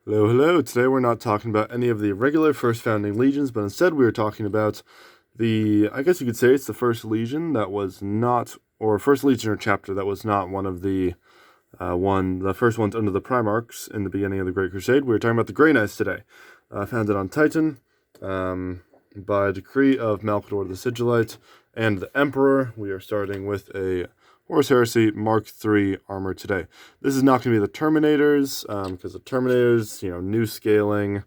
Hello, hello. Today we're not talking about any of the regular first founding legions, but instead we are talking about I guess you could say it's the first legion that was not, or first legion or chapter that was not one of the first ones under the Primarchs in the beginning of the Great Crusade. We're talking about the Grey Knights today, founded on Titan, by decree of Malcador the Sigillite and the Emperor. We are starting with a Horus Heresy Mark III armor today. This is not going to be the Terminators, because the Terminators, new scaling,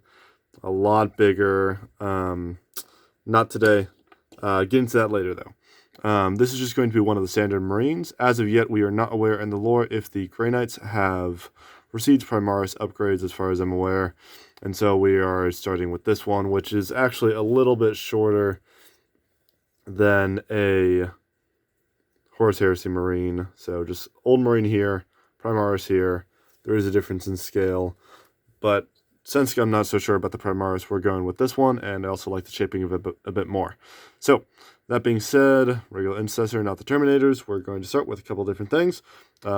a lot bigger. Not today. Get into that later, though. This is just going to be one of the standard Marines. As of yet, we are not aware in the lore if the Grey Knights have received Primaris upgrades, as far as I'm aware. And so we are starting with this one, which is actually a little bit shorter than a Horus Heresy Marine. So just old Marine here, Primaris here. There is a difference in scale. But since I'm not so sure about the Primaris, we're going with this one, and I also like the shaping of it a bit more. So, that being said, regular Intercessor, not the Terminators, we're going to start with a couple different things.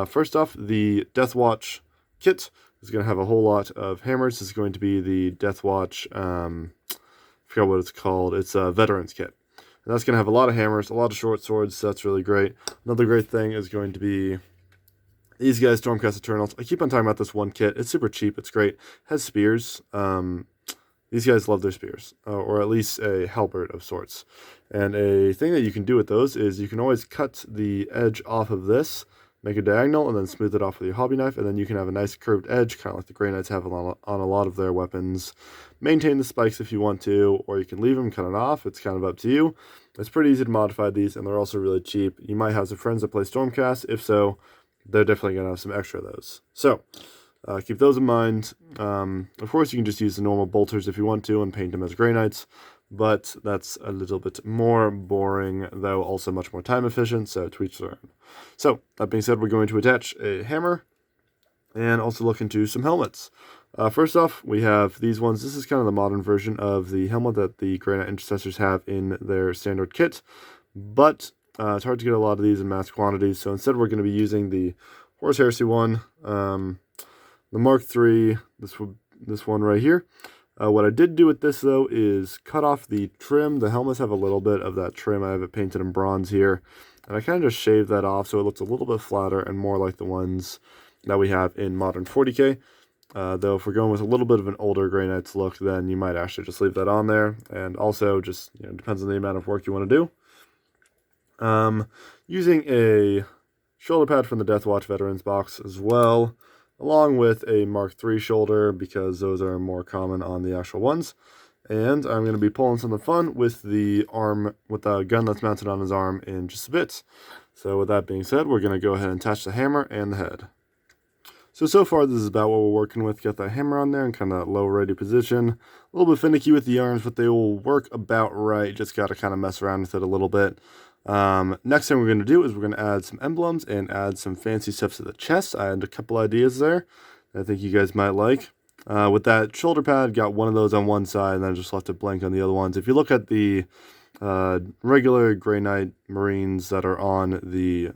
First off, the Deathwatch kit is going to have a whole lot of hammers. This is going to be the Deathwatch, I forgot what it's called. It's a Veterans kit. And that's going to have a lot of hammers, a lot of short swords, so that's really great. Another great thing is going to be these guys, Stormcast Eternals. I keep on talking about this one kit. It's super cheap. It's great. It has spears. These guys love their spears, or at least a halberd of sorts. And a thing that you can do with those is you can always cut the edge off of this, make a diagonal, and then smooth it off with your hobby knife, and then you can have a nice curved edge, kind of like the Grey Knights have on a lot of their weapons. Maintain the spikes if you want to, or you can leave them, cut it off. It's kind of up to you. It's pretty easy to modify these, and they're also really cheap. You might have some friends that play Stormcast. If so, they're definitely going to have some extra of those. So, keep those in mind. Of course, you can just use the normal bolters if you want to and paint them as Grey Knights, but that's a little bit more boring, though also much more time efficient, so to each their own. So, that being said, we're going to attach a hammer and also look into some helmets. First off, we have these ones. This is kind of the modern version of the helmet that the Grey Knight Intercessors have in their standard kit, but it's hard to get a lot of these in mass quantities, so instead we're going to be using the Horus Heresy one, the Mark III, this one right here. What I did do with this, though, is cut off the trim. The helmets have a little bit of that trim. I have it painted in bronze here, and I kind of just shaved that off so it looks a little bit flatter and more like the ones that we have in modern 40k. Though if we're going with a little bit of an older Grey Knights look, then you might actually just leave that on there, and also just, depends on the amount of work you want to do. Using a shoulder pad from the Deathwatch Veterans box as well, along with a Mark III shoulder, because those are more common on the actual ones. And I'm going to be pulling something fun with the gun that's mounted on his arm in just a bit. So with that being said, we're going to go ahead and attach the hammer and the head. So far this is about what we're working with. Got that hammer on there in kind of that low ready position. A little bit finicky with the arms, but they will work about right. Just got to kind of mess around with it a little bit. Next thing we're going to do is we're going to add some emblems and add some fancy stuff to the chest. I had a couple ideas there that I think you guys might like. With that shoulder pad, got one of those on one side and then just left it blank on the other ones. If you look at the regular Grey Knight Marines that are on the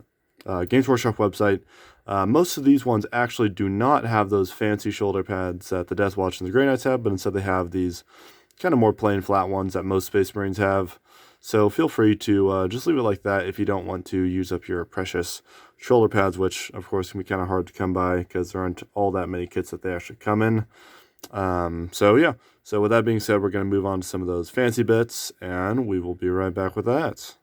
Games Workshop website, most of these ones actually do not have those fancy shoulder pads that the Deathwatch and the Grey Knights have, but instead they have these kind of more plain flat ones that most Space Marines have. So feel free to just leave it like that if you don't want to use up your precious shoulder pads, which of course can be kind of hard to come by because there aren't all that many kits that they actually come in. So with that being said, we're going to move on to some of those fancy bits, and we will be right back with that.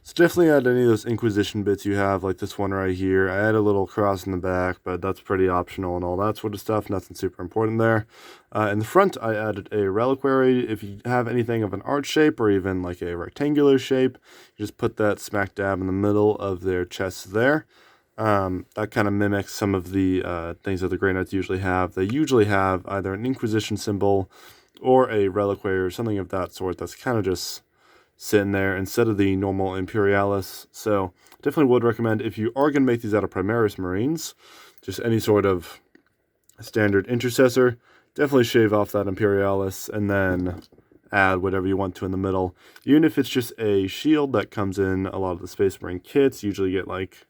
So definitely add any of those Inquisition bits you have, like this one right here. I add a little cross in the back, but that's pretty optional and all that sort of stuff. Nothing super important there. In the front, I added a reliquary. If you have anything of an arch shape or even like a rectangular shape, you just put that smack dab in the middle of their chest there. That kind of mimics some of the things that the Grey Knights usually have. They usually have either an Inquisition symbol or a reliquary or something of that sort that's kind of just sitting there instead of the normal Imperialis. So definitely would recommend, if you are going to make these out of Primaris Marines, just any sort of standard Intercessor, definitely shave off that Imperialis and then add whatever you want to in the middle. Even if it's just a shield that comes in a lot of the Space Marine kits, usually get like,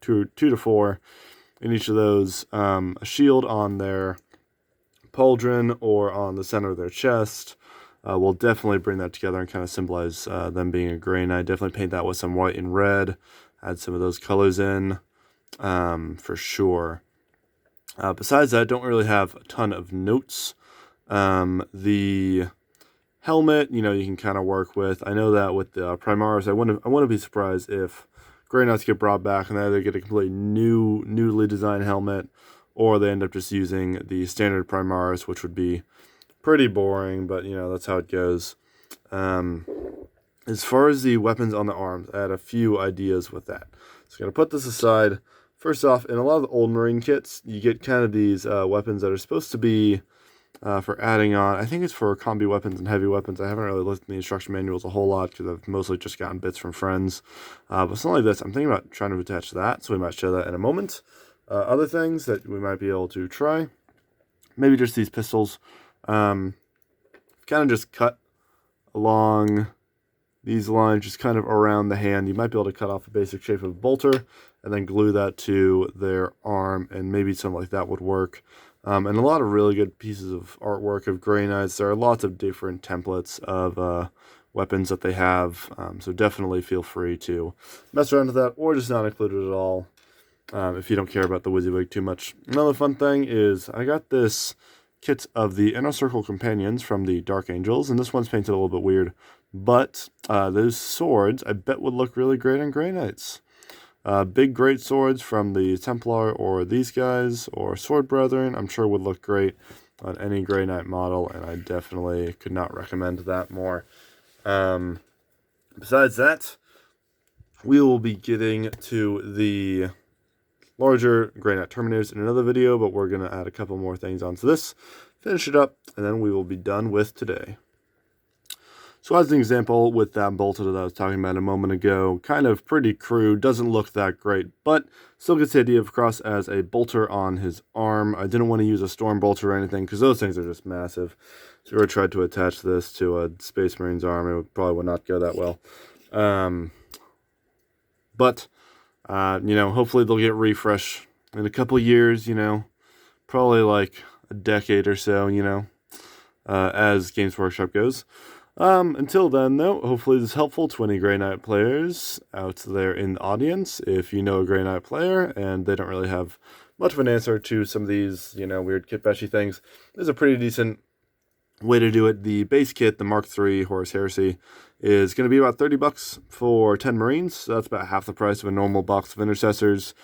2 to 4. in each of those, a shield on their pauldron or on the center of their chest. We'll definitely bring that together and kind of symbolize them being a Grey Knight. Definitely paint that with some white and red. Add some of those colors in for sure. Besides that, I don't really have a ton of notes. The helmet, you can kind of work with. I know that with the Primaris, I wouldn't be surprised if Grey Knights get brought back and they either get a completely newly designed helmet, or they end up just using the standard Primaris, which would be pretty boring, but that's how it goes. As far as the weapons on the arms, I had a few ideas with that. So I'm going to put this aside. First off, in a lot of the old Marine kits, you get kind of these weapons that are supposed to be for adding on. I think it's for combi weapons and heavy weapons. I haven't really looked in the instruction manuals a whole lot because I've mostly just gotten bits from friends. But something like this, I'm thinking about trying to attach that, so we might show that in a moment. Other things that we might be able to try, maybe just these pistols. Kind of just cut along these lines, just kind of around the hand. You might be able to cut off a basic shape of a bolter and then glue that to their arm, and maybe something like that would work. And a lot of really good pieces of artwork of Grey Knights. There are lots of different templates of weapons that they have, so definitely feel free to mess around with that, or just not include it at all if you don't care about the WYSIWYG too much. Another fun thing is I got this kit of the Inner Circle Companions from the Dark Angels, and this one's painted a little bit weird, but those swords I bet would look really great on Grey Knights. Big great swords from the Templar or these guys or Sword Brethren, I'm sure would look great on any Grey Knight model, and I definitely could not recommend that more. Besides that, we will be getting to the larger Grey Knight Terminators in another video, but we're going to add a couple more things onto this, finish it up, and then we will be done with today. So as an example, with that bolter that I was talking about a moment ago, kind of pretty crude, doesn't look that great, but still gets the idea across as a bolter on his arm. I didn't want to use a storm bolter or anything, because those things are just massive. So if I tried to attach this to a Space Marine's arm, probably would not go that well. But hopefully they'll get refresh in a couple years, probably like a decade or so, as Games Workshop goes. Until then, though, hopefully this is helpful to any Grey Knight players out there in the audience. If you know a Grey Knight player and they don't really have much of an answer to some of these, weird kitbashy things, there's a pretty decent way to do it. The base kit, the Mark III Horus Heresy, is going to be about $30 for 10 Marines. So that's about half the price of a normal box of Intercessors.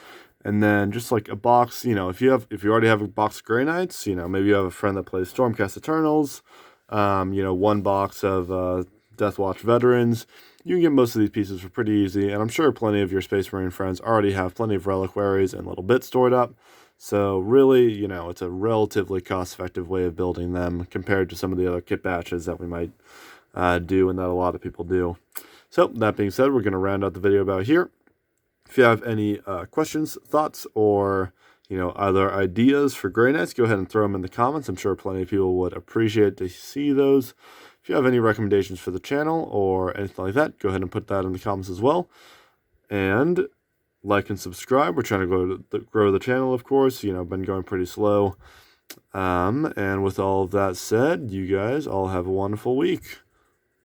And then just like a box, if you already have a box of Grey Knights, maybe you have a friend that plays Stormcast Eternals, one box of Deathwatch Veterans. You can get most of these pieces for pretty easy, and I'm sure plenty of your Space Marine friends already have plenty of reliquaries and little bits stored up. So really, it's a relatively cost-effective way of building them compared to some of the other kit batches that we might do and that a lot of people do. So that being said, we're going to round out the video about here. If you have any questions, thoughts, or other ideas for Grey Knights, go ahead and throw them in the comments. I'm sure plenty of people would appreciate to see those. If you have any recommendations for the channel or anything like that, go ahead and put that in the comments as well. And like and subscribe. We're trying to grow the channel, of course. Been going pretty slow. And with all of that said, you guys all have a wonderful week.